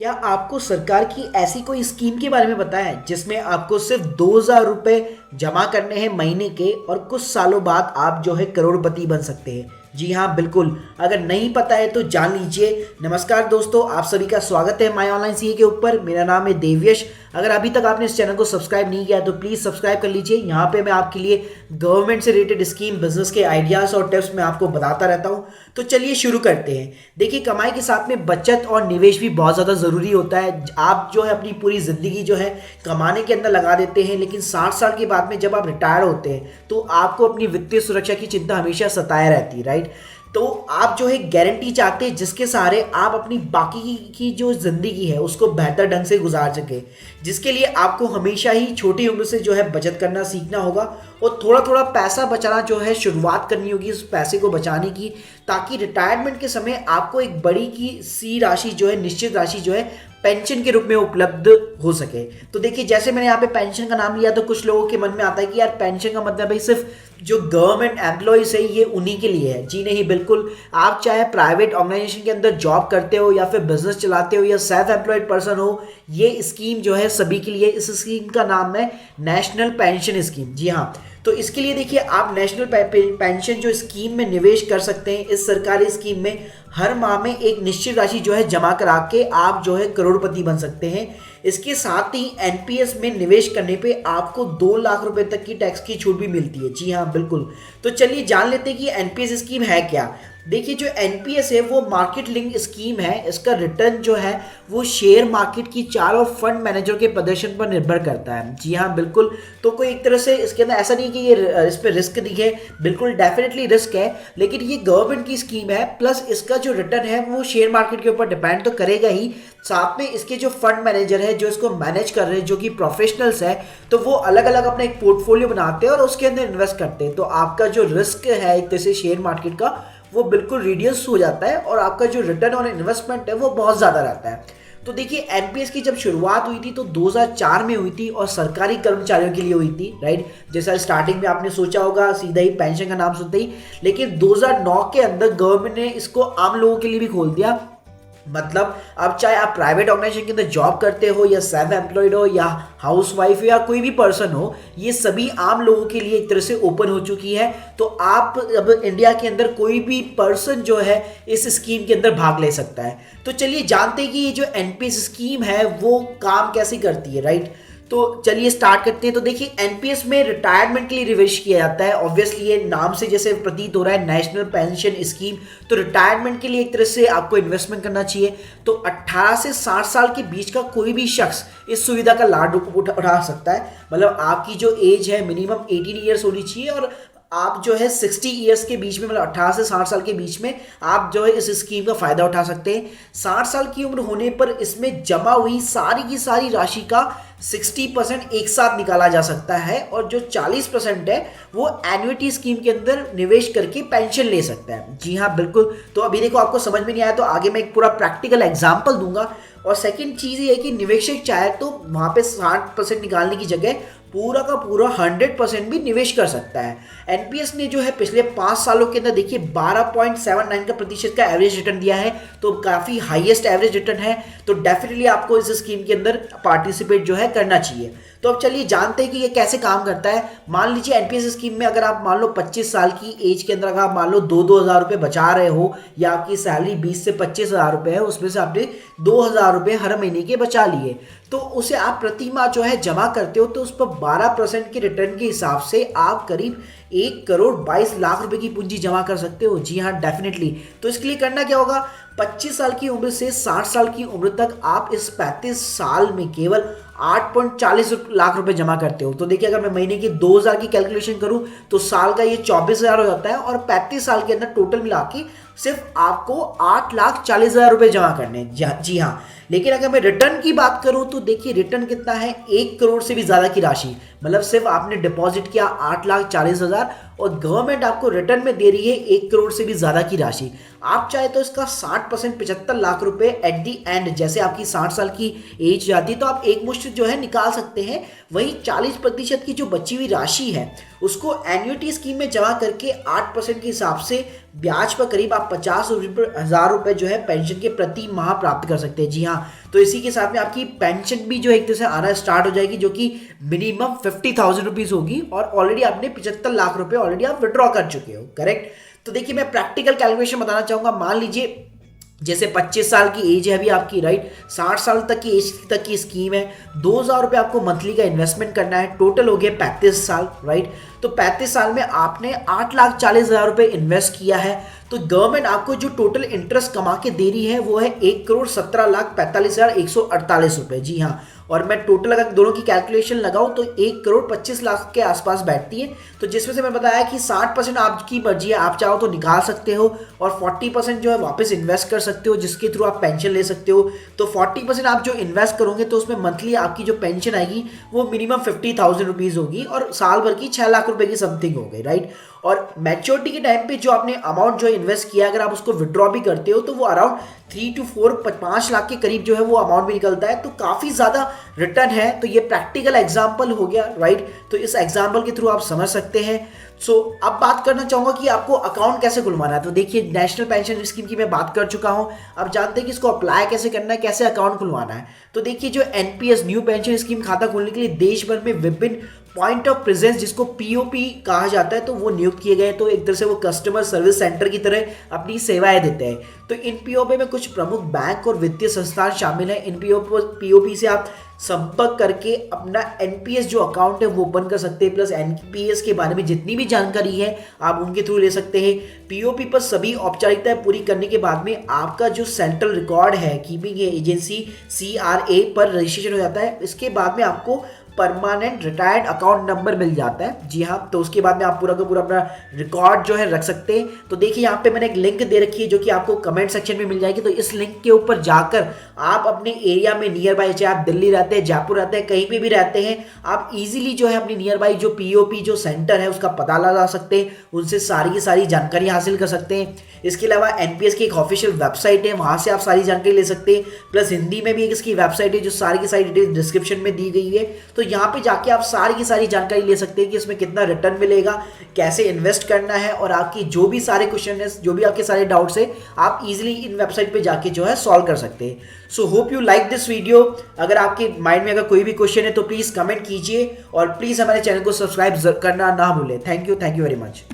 क्या आपको सरकार की ऐसी कोई स्कीम के बारे में पता है जिसमें आपको सिर्फ 2,000 रुपए जमा करने हैं महीने के और कुछ सालों बाद आप जो है करोड़पति बन सकते हैं। जी हाँ, बिल्कुल। अगर नहीं पता है तो जान लीजिए। नमस्कार दोस्तों, आप सभी का स्वागत है माय ऑनलाइन सीए के ऊपर। मेरा नाम है देवयश। अगर अभी तक आपने इस चैनल को सब्सक्राइब नहीं किया तो प्लीज़ सब्सक्राइब कर लीजिए। यहाँ पे मैं आपके लिए गवर्नमेंट से रिलेटेड स्कीम, बिजनेस के आइडियाज़ और टिप्स मैं आपको बताता रहता हूँ। तो चलिए शुरू करते हैं। देखिए, कमाई के साथ में बचत और निवेश भी बहुत ज़्यादा ज़रूरी होता है। आप जो है अपनी पूरी ज़िंदगी जो है कमाने के अंदर लगा देते हैं, लेकिन 60 साल के बाद में जब आप रिटायर होते हैं तो आपको अपनी वित्तीय सुरक्षा की चिंता हमेशा सताए रहती है, राइट। तो आप जो है गारंटी चाहते हैं जिसके सहारे आप अपनी बाकी की जो ज़िंदगी है उसको बेहतर ढंग से गुजार सके, जिसके लिए आपको हमेशा ही छोटी उम्र से जो है बचत करना सीखना होगा और थोड़ा थोड़ा पैसा बचाना जो है शुरुआत करनी होगी उस पैसे को बचाने की, ताकि रिटायरमेंट के समय आपको एक बड़ी की सी राशि जो है, निश्चित राशि जो है पेंशन के रूप में उपलब्ध हो सके। तो देखिए, जैसे मैंने यहाँ पे पेंशन का नाम लिया तो कुछ लोगों के मन में आता है कि यार पेंशन का मतलब भाई सिर्फ जो गवर्नमेंट एम्प्लॉयज है ये उन्हीं के लिए है। जी नहीं, बिल्कुल। आप चाहे प्राइवेट ऑर्गेनाइजेशन के अंदर जॉब करते हो या फिर बिजनेस चलाते हो या सेल्फ एम्प्लॉयड पर्सन हो, ये स्कीम जो है सभी के लिए। इस स्कीम का नाम है नेशनल पेंशन स्कीम। जी हाँ, तो इसके लिए देखिए, आप नेशनल पेंशन जो स्कीम में निवेश कर सकते हैं। इस सरकारी स्कीम में हर माह में एक निश्चित राशि जो है जमा करा के आप जो है करोड़पति बन सकते हैं। इसके साथ ही एनपीएस में निवेश करने पे आपको 2 लाख रुपए तक की टैक्स की छूट भी मिलती है। जी हाँ, बिल्कुल। तो चलिए जान लेते हैं कि एनपीएस स्कीम है क्या। देखिए, जो एनपीएस है वो मार्केट लिंक स्कीम है। इसका रिटर्न जो है वो शेयर मार्केट की चारों फंड मैनेजर के प्रदर्शन पर निर्भर करता है। जी हाँ, बिल्कुल। तो कोई एक तरह से इसके अंदर ऐसा नहीं कि ये इस पर रिस्क नहीं है, बिल्कुल डेफिनेटली रिस्क है, लेकिन ये गवर्नमेंट की स्कीम है। प्लस इसका जो रिटर्न है वो शेयर मार्केट के ऊपर डिपेंड तो करेगा ही, साथ में इसके जो फंड मैनेजर है जो इसको मैनेज कर रहे हैं, जो कि प्रोफेशनल्स है, तो वो अलग अलग अपना एक पोर्टफोलियो बनाते हैं और उसके अंदर इन्वेस्ट करते हैं। तो आपका जो रिस्क है एक तरह से शेयर मार्केट का, वो बिल्कुल रिड्यूस हो जाता है और आपका जो रिटर्न और इन्वेस्टमेंट है वो बहुत ज़्यादा रहता है। तो देखिए, एनपीएस की जब शुरुआत हुई थी तो 2004 में हुई थी और सरकारी कर्मचारियों के लिए हुई थी, राइट। जैसा स्टार्टिंग में आपने सोचा होगा सीधा ही पेंशन का नाम सुनते ही, लेकिन 2009 के अंदर गवर्नमेंट ने इसको आम लोगों के लिए भी खोल दिया। मतलब अब चाहे आप प्राइवेट ऑर्गेनाइजेशन के अंदर जॉब करते हो या सेल्फ एम्प्लॉयड हो या हाउस वाइफ हो या कोई भी पर्सन हो, ये सभी आम लोगों के लिए एक तरह से ओपन हो चुकी है। तो आप अब इंडिया के अंदर कोई भी पर्सन जो है इस स्कीम के अंदर भाग ले सकता है। तो चलिए जानते हैं कि ये जो एनपीएस स्कीम है वो काम कैसे करती है, राइट। तो चलिए स्टार्ट करते हैं। तो देखिए, एनपीएस में रिटायरमेंट के लिए निवेश किया जाता है। ऑब्वियसली ये नाम से जैसे प्रतीत हो रहा है नेशनल पेंशन स्कीम, तो रिटायरमेंट के लिए एक तरह से आपको इन्वेस्टमेंट करना चाहिए। तो 18 से 60 साल के बीच का कोई भी शख्स इस सुविधा का लाभ उठा सकता है। मतलब आपकी जो एज है मिनिमम 18 ईयर्स होनी चाहिए और आप जो है 60 ईयर्स के बीच में, मतलब 18 से 60 साल के बीच में आप जो है इस स्कीम का फायदा उठा सकते हैं। 60 साल की उम्र होने पर इसमें जमा हुई सारी की सारी राशि का 60% एक साथ निकाला जा सकता है और जो 40% है वो एन्युटी स्कीम के अंदर निवेश करके पेंशन ले सकता है। जी हाँ, बिल्कुल। तो अभी देखो, आपको समझ में नहीं आया तो आगे मैं एक पूरा प्रैक्टिकल एग्जाम्पल दूंगा। और सेकंड चीज़ ये है कि निवेशक चाहे तो वहाँ पे 60% निकालने की जगह पूरा का पूरा 100% भी निवेश कर सकता है। एनपीएस ने जो है पिछले 5 सालों के अंदर देखिए 12.79 का प्रतिशत का एवरेज रिटर्न दिया है, तो काफ़ी हाईएस्ट एवरेज रिटर्न है। तो डेफिनेटली आपको इस स्कीम के अंदर पार्टिसिपेट जो है करना चाहिए। तो अब चलिए जानते हैं कि ये कैसे काम करता है। मान लीजिए एनपीएस स्कीम में अगर आप मान लो 25 साल की एज के अंदर अगर आप मान लो 2-2 हज़ार रुपये बचा रहे हो, या आपकी सैलरी 20 से 25 हज़ार रुपये है, उसमें से आपने 2 हज़ार रुपये हर महीने के बचा लिए, तो उसे आप प्रति माह जो है जमा करते हो, तो उस पर 12% के रिटर्न के हिसाब से आप करीब 1,22,00,000 रुपए की पूंजी जमा कर सकते हो। जी हाँ, डेफिनेटली। तो इसके लिए करना क्या होगा, 25 साल की उम्र से 60 साल की उम्र तक आप इस 35 साल में केवल 8.40 लाख रुपए जमा करते हो। तो देखिए, अगर मैं महीने की 2,000 की कैलकुलेशन करूं तो साल का ये 24,000 हो जाता है और 35 साल के अंदर टोटल मिला के सिर्फ आपको 8,40,000 रुपए जमा करने हैं। जी हाँ, लेकिन अगर मैं रिटर्न की बात करूं तो देखिए रिटर्न कितना है, 1 करोड़ से भी ज़्यादा की राशि। मतलब सिर्फ आपने डिपॉजिट किया 8,40,000 और गवर्नमेंट आपको रिटर्न में दे रही है 1 करोड़ से भी ज़्यादा की राशि। आप चाहे तो इसका 60% 75 लाख रुपए एट दी एंड, जैसे आपकी 60 साल की एज जाती है तो आप एक मुश्त जो है निकाल सकते हैं। वहीं 40% की जो बची हुई राशि है उसको एन्युटी स्कीम में जमा करके 8% के हिसाब से ब्याज पर करीब आप 50,000 रुपये जो है पेंशन के प्रति माह प्राप्त कर सकते हैं। जी हाँ, तो इसी के साथ में आपकी पेंशन भी जो एक तरह से आना स्टार्ट हो जाएगी, जो कि मिनिमम 50,000 रुपीज़ होगी, और ऑलरेडी आपने 75 लाख रुपए ऑलरेडी आप विड्रॉ कर चुके हो, करेक्ट। तो देखिए मैं प्रैक्टिकल कैलकुलेशन बताना चाहूँगा। मान लीजिए जैसे 25 साल की एज है अभी आपकी, राइट, 60 साल तक की एज तक की स्कीम है, 2,000 रुपये आपको मंथली का इन्वेस्टमेंट करना है, टोटल हो गया 35 साल, राइट। तो 35 साल में आपने 8,40,000 रुपये इन्वेस्ट किया है, तो गवर्नमेंट आपको जो टोटल इंटरेस्ट कमा के दे रही है वो है 1,17,45,148 रुपये। जी हाँ, और मैं टोटल अगर दोनों की कैलकुलेशन लगाऊं तो 1,25,00,000 के आसपास बैठती है। तो जिसमें से मैं बताया कि 60% आपकी मर्जी है, आप चाहो तो निकाल सकते हो, और 40% जो है वापस इन्वेस्ट कर सकते हो, जिसके थ्रू आप पेंशन ले सकते हो। तो 40% आप जो इन्वेस्ट करोगे तो उसमें मंथली आपकी जो पेंशन आएगी वो मिनिमम 50,000 रुपीज़ होगी, और साल भर की 6 लाख रुपए की समथिंग हो गई, राइट। और मैच्योरिटी के टाइम पे जो आपने अमाउंट जो इन्वेस्ट किया, अगर आप उसको विड्रॉ भी करते हो तो वो अराउंड 3 to 4 5 लाख के करीब जो है वो अमाउंट भी निकलता है। तो काफ़ी ज़्यादा रिटर्न है। तो ये प्रैक्टिकल एग्जाम्पल हो गया, राइट। तो इस एग्जाम्पल के थ्रू आप समझ सकते हैं। सो अब बात करना चाहूँगा कि आपको अकाउंट कैसे खुलवाना है। तो देखिए नेशनल पेंशन स्कीम की मैं बात कर चुका हूँ, अब जानते हैं कि इसको अप्लाई कैसे करना है, कैसे अकाउंट खुलवाना है। तो देखिए जो एनपीएस न्यू पेंशन स्कीम खाता खोलने के लिए देश भर में विभिन्न पॉइंट ऑफ प्रेजेंस, जिसको पीओपी कहा जाता है, तो वो नियुक्त किए गए। तो एक तरह से वो कस्टमर सर्विस सेंटर की तरह अपनी सेवाएं देते हैं। तो इन पीओपी में कुछ प्रमुख बैंक और वित्तीय संस्थान शामिल हैं। इन पीओपी से आप संपर्क करके अपना एनपीएस जो अकाउंट है वो ओपन कर सकते हैं, प्लस एनपीएस के बारे में जितनी भी जानकारी है आप उनके थ्रू ले सकते हैं। पीओपी पर सभी औपचारिकताएं पूरी करने के बाद में आपका जो सेंट्रल रिकॉर्ड है कीपिंग एजेंसी CRA पर रजिस्ट्रेशन हो जाता है। इसके बाद में आपको परमानेंट रिटायर्ड अकाउंट नंबर मिल जाता है। जी हाँ, तो उसके बाद में आप पूरा का पूरा अपना रिकॉर्ड जो है रख सकते हैं। तो देखिए यहाँ पे मैंने एक लिंक दे रखी है जो कि आपको कमेंट सेक्शन में मिल जाएगी। तो इस लिंक के ऊपर जाकर आप अपने एरिया में नियर बाय, चाहे आप दिल्ली रहते हैं, जयपुर रहते हैं, कहीं पे भी रहते हैं, आप इजीली जो है अपनी नियर बाय जो पीओपी जो सेंटर है उसका पता लगा सकते हैं, उनसे सारी की सारी जानकारी हासिल कर सकते हैं। इसके अलावा एनपीएस की एक ऑफिशियल वेबसाइट है, वहाँ से आप सारी जानकारी ले सकते हैं। प्लस हिंदी में भी एक इसकी वेबसाइट है जो सारी की सारी डिटेल डिस्क्रिप्शन में दी गई है। तो यहाँ पे जाके आप सारी की सारी जानकारी ले सकते हैं कि इसमें कितना रिटर्न मिलेगा, कैसे इन्वेस्ट करना है, और आपकी जो भी सारे क्वेश्चन है, जो भी आपके सारे डाउट्स है, आप इजीली इन वेबसाइट पे जाके जो है सॉल्व कर सकते हैं। So hope you like this video. अगर आपके माइंड में अगर कोई भी क्वेश्चन है तो प्लीज कमेंट कीजिए, और प्लीज हमारे चैनल को सब्सक्राइब करना ना भूलें। Thank you very much.